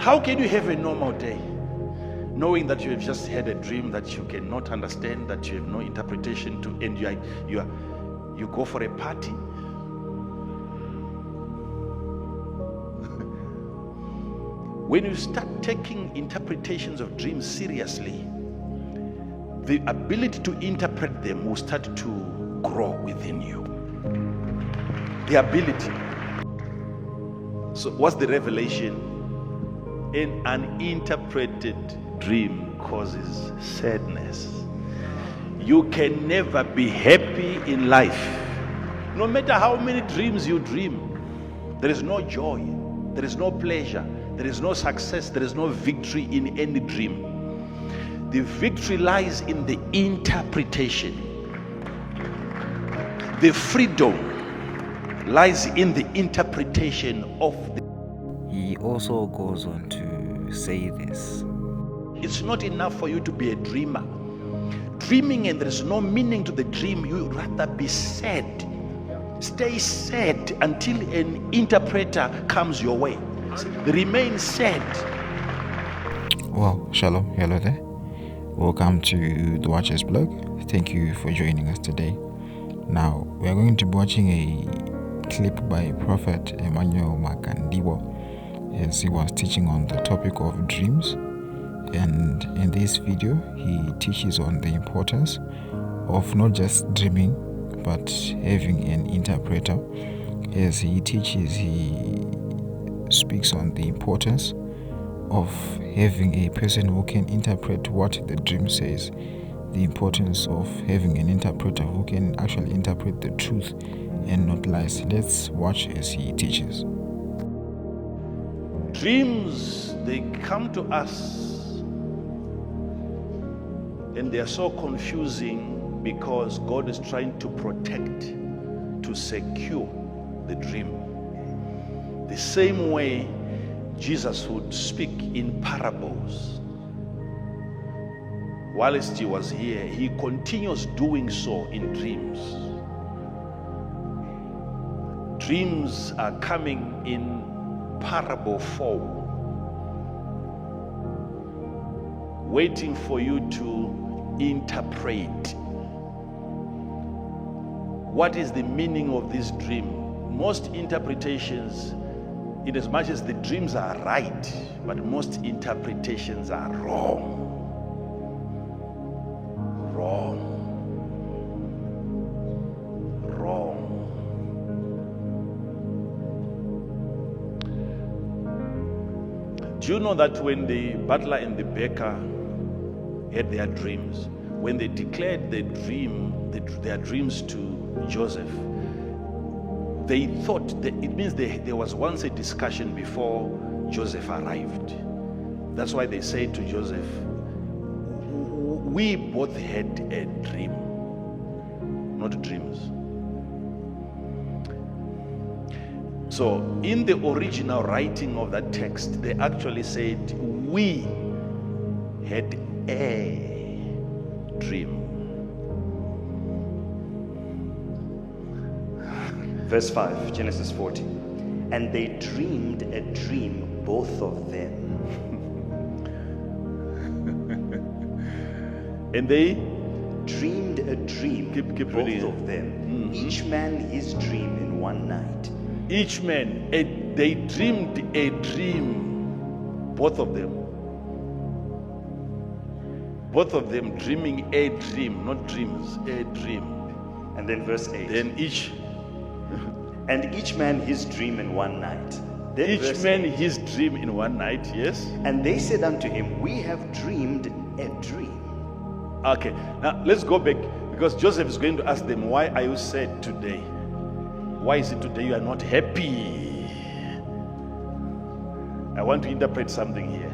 how can you have a normal day knowing that you have just had a dream that you cannot understand, that you have no interpretation to, and you go for a party? When you start taking interpretations of dreams seriously, the ability to interpret them will start to grow within you. The ability. So what's the revelation? An uninterpreted dream causes sadness. You can never be happy in life. No matter how many dreams you dream, there is no joy, there is no pleasure, there is no success, there is no victory in any dream. The victory lies in the interpretation. The freedom lies in the interpretation of the. He also goes on to say this. It's not enough for you to be a dreamer. Dreaming and there is no meaning to the dream, you rather be sad. Stay sad until an interpreter comes your way. Remain sad. Well, shalom, hello there. Welcome to the Watchers blog. Thank you for joining us today. Now, we are going to be watching a clip by Prophet Emmanuel Makandiwa as he was teaching on the topic of dreams. And in this video, he teaches on the importance of not just dreaming, but having an interpreter. As he teaches, he speaks on the importance of having a person who can interpret what the dream says, the importance of having an interpreter who can actually interpret the truth and not lies. Let's watch as he teaches. Dreams, they come to us and they are so confusing because God is trying to protect, to secure the dream. The same way Jesus would speak in parables. Whilst he was here, he continues doing so in dreams. Dreams are coming in parable form, waiting for you to interpret. What is the meaning of this dream? Most interpretations, in as much as the dreams are right, but most interpretations are wrong. Do you know that when the butler and the baker had their dreams, when they declared their dreams to Joseph, they thought that it means there was once a discussion before Joseph arrived. That's why they said to Joseph, we both had a dream, not dreams. So in the original writing of that text, they actually said, we had a dream. Verse 5, Genesis 40. And they dreamed a dream, both of them. And they dreamed a dream, keep both reading. of them. Each man his dream in one night. Each man, they dreamed a dream, both of them. Both of them dreaming a dream, not dreams, a dream. And then verse 8. Then each man his dream in one night. Then each man his dream in one night, yes. And they said unto him, we have dreamed a dream. Okay, now let's go back, because Joseph is going to ask them, why are you sad today? Why is it today you are not happy? I want to interpret something here.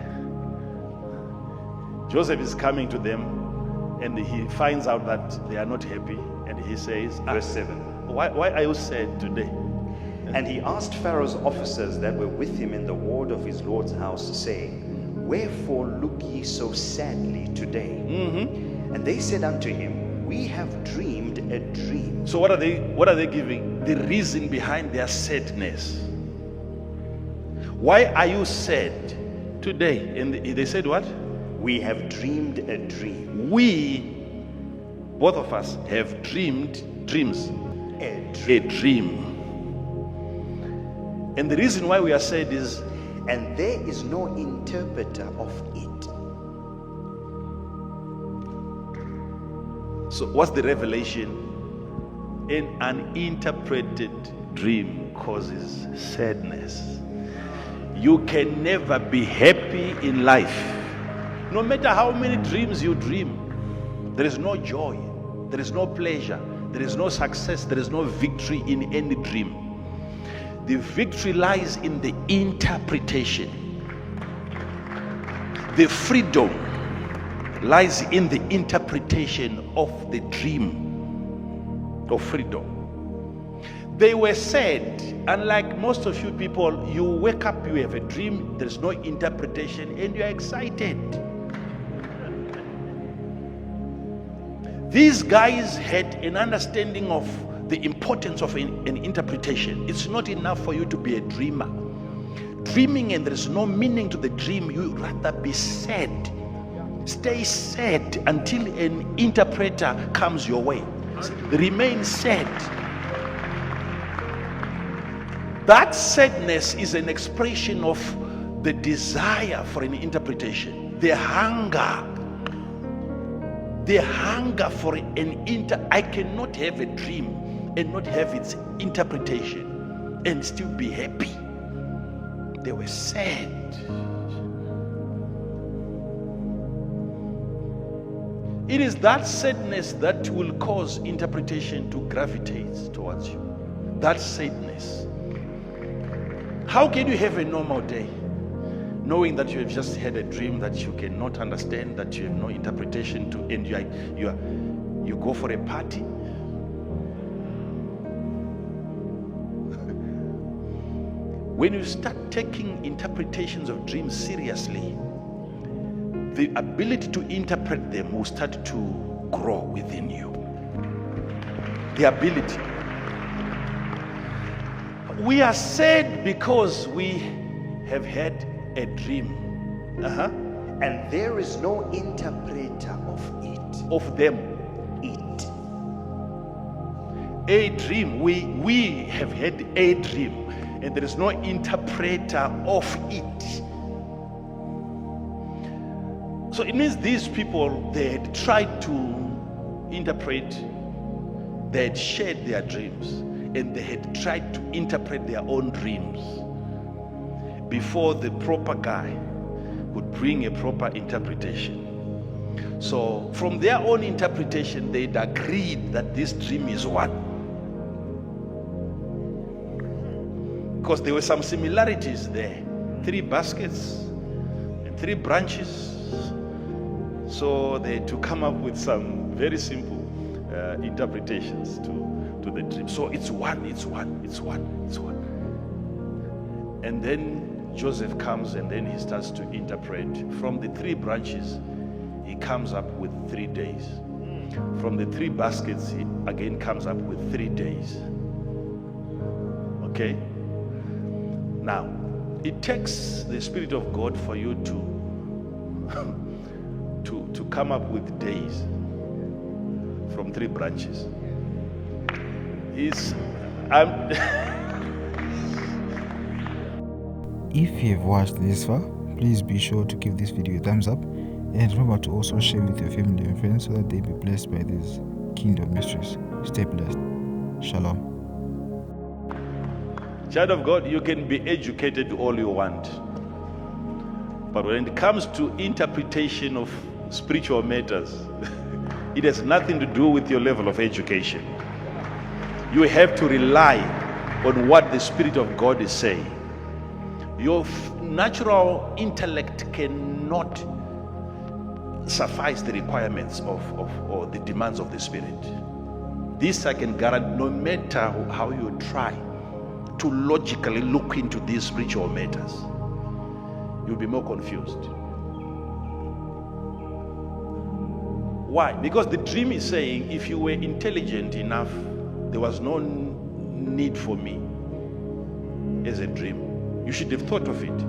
Joseph is coming to them and he finds out that they are not happy, and he says, Verse 7. Why are you sad today? And he asked Pharaoh's officers that were with him in the ward of his Lord's house, saying, wherefore look ye so sadly today? And they said unto him, we have dreamed a dream. So what are they giving? The reason behind their sadness. Why are you sad? today. And they said what? We have dreamed a dream. We, both of us, have dreamed dreams. A dream. And the reason why we are sad is, and there is no interpreter of it. so what's the revelation? An uninterpreted dream causes sadness. You can never be happy in life. No matter how many dreams you dream, there is no joy, there is no pleasure, there is no success, there is no victory in any dream. The victory lies in the interpretation. The freedom lies in the interpretation of the dream of freedom. They were sad. Unlike most of you people, you wake up, you have a dream, there's no interpretation, and you're excited. These guys had an understanding of the importance of an interpretation. It's not enough for you to be a dreamer. Dreaming and there is no meaning to the dream, you rather be sad. Stay sad until an interpreter comes your way. Remain sad. That sadness is an expression of the desire for an interpretation. The hunger for I cannot have a dream and not have its interpretation and still be happy. They were sad. It is that sadness that will cause interpretation to gravitate towards you. That sadness. How can you have a normal day knowing that you have just had a dream that you cannot understand, that you have no interpretation to, and you go for a party? When you start taking interpretations of dreams seriously, the ability to interpret them will start to grow within you. The ability. We are sad because we have had a dream. And there is no interpreter of it. Of them. It. A dream. We have had a dream. And there is no interpreter of it. So it means these people, they had tried to interpret, they had shared their dreams, and they had tried to interpret their own dreams before the proper guy would bring a proper interpretation. So from their own interpretation, they'd agreed that this dream is what? Because there were some similarities there. 3 baskets and 3 branches. So they had to come up with some very simple interpretations to the dream. So it's one. And then Joseph comes and then he starts to interpret. From the 3 branches, he comes up with 3 days. From the 3 baskets, he again comes up with 3 days. Okay? Now, it takes the Spirit of God for you to come up with days from 3 branches. If you've watched this far, please be sure to give this video a thumbs up and remember to also share with your family and friends so that they be blessed by these kingdom mysteries. Stay blessed. Shalom. Child of God, you can be educated all you want. But when it comes to interpretation of spiritual matters, it has nothing to do with your level of education. You have to rely on what the Spirit of God is saying. Your natural intellect cannot suffice the requirements or the demands of the Spirit. This I can guarantee, no matter how you try to logically look into these spiritual matters, you'll be more confused. Why? Because the dream is saying, if you were intelligent enough, there was no need for me as a dream. You should have thought of it.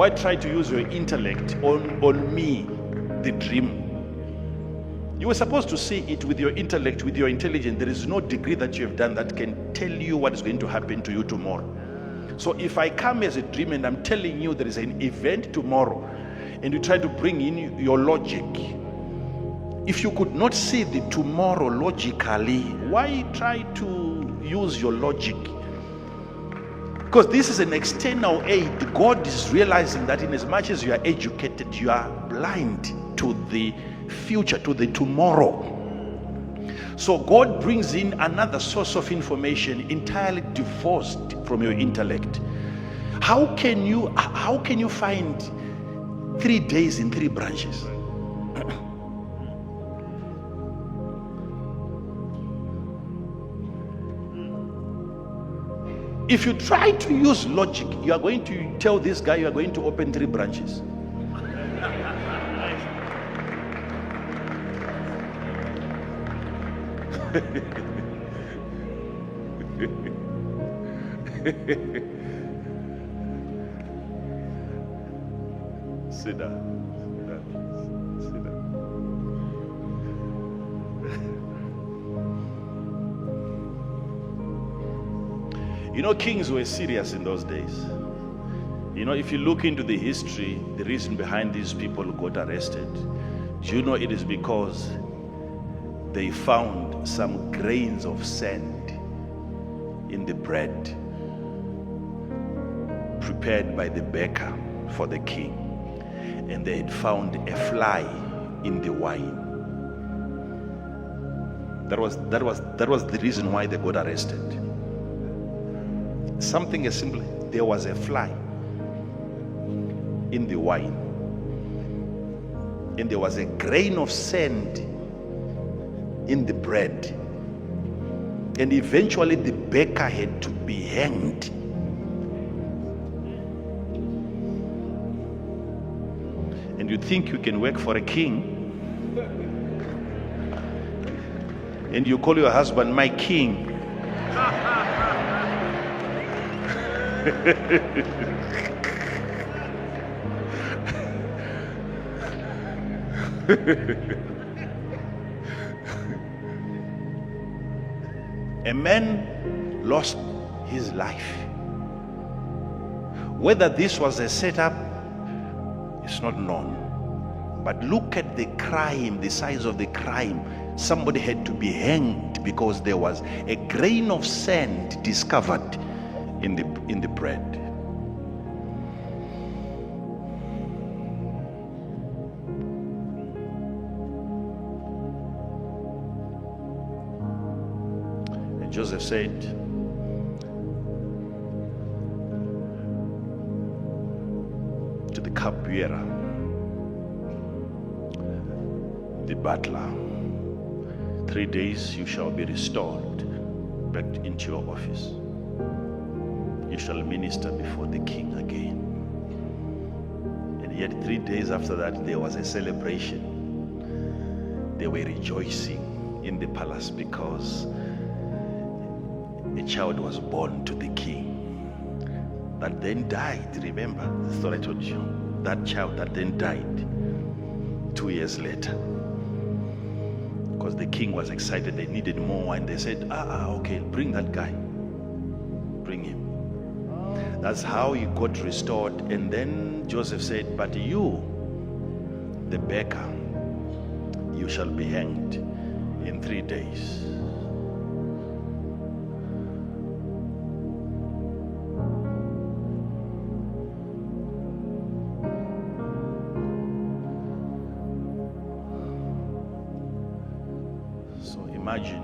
Why try to use your intellect on me, the dream? You were supposed to see it with your intellect, with your intelligence. There is no degree that you have done that can tell you what is going to happen to you tomorrow. So if I come as a dream and I'm telling you there is an event tomorrow, and you try to bring in your logic, if you could not see the tomorrow logically, why try to use your logic? Because this is an external aid. God is realizing that in as much as you are educated, you are blind to the future, to the tomorrow. So God brings in another source of information entirely divorced from your intellect. How can you find 3 days in 3 branches? If you try to use logic, you are going to tell this guy you are going to open 3 branches. Sit down. Sit down. You know, kings were serious in those days. You know, if you look into the history, the reason behind these people who got arrested, do you know it is because they found some grains of sand in the bread prepared by the baker for the king, and they had found a fly in the wine. That was the reason why they got arrested. Something as simple, there was a fly in the wine, and there was a grain of sand in the bread, and eventually the baker had to be hanged. And you think you can work for a king, and you call your husband my king. A man lost his life. Whether this was a setup is not known. But look at the crime, the size of the crime. Somebody had to be hanged because there was a grain of sand discovered in the bread. And Joseph said, to the cupbearer, the butler, 3 days you shall be restored back into your office. You shall minister before the king again. And yet 3 days after that, there was a celebration. They were rejoicing in the palace because a child was born to the king that then died. Remember the story I told you? That child that then died 2 years later. Because the king was excited, they needed more wine. They said, okay, bring that guy. Bring him. That's how he got restored. And then Joseph said, but you, the baker, you shall be hanged in 3 days. So imagine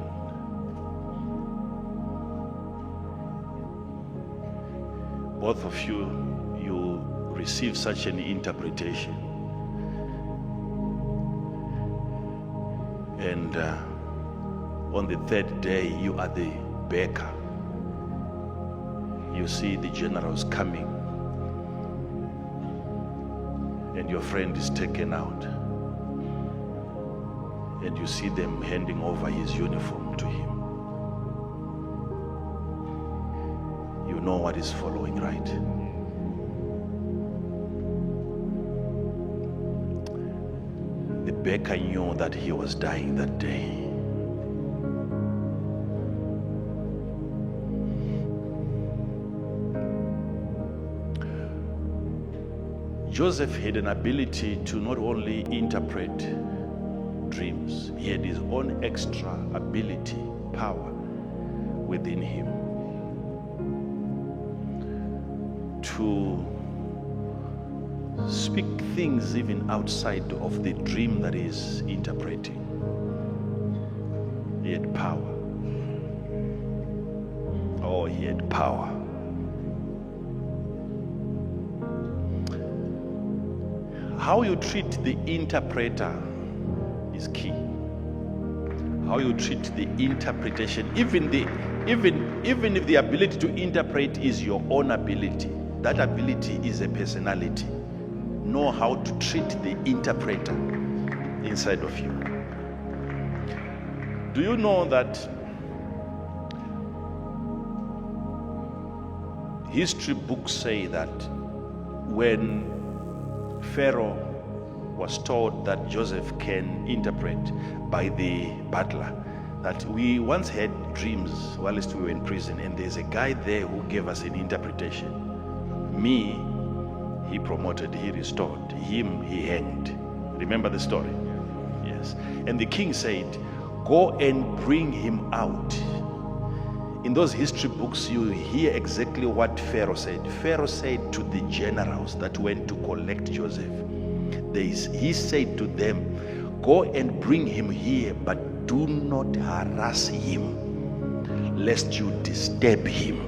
both of you receive such an interpretation, and on the 3rd day you are the baker. You see the generals coming and your friend is taken out, and you see them handing over his uniform to him. You know what is following, right? Rebecca knew that he was dying that day. Joseph had an ability to not only interpret dreams, he had his own extra ability, power within him to speak things even outside of the dream that he's interpreting. He had power. Oh, he had power. How you treat the interpreter is key. How you treat the interpretation, even if the ability to interpret is your own ability, that ability is a personality. Know how to treat the interpreter inside of you. Do you know that history books say that when Pharaoh was told that Joseph can interpret by the butler, that we once had dreams whilst we were in prison, and there's a guy there who gave us an interpretation. Me, he promoted, he restored. Him, he hanged. Remember the story? Yes. And the king said, go and bring him out. In those history books, you hear exactly what Pharaoh said. Pharaoh said to the generals that went to collect Joseph, he said to them, go and bring him here, but do not harass him, lest you disturb him.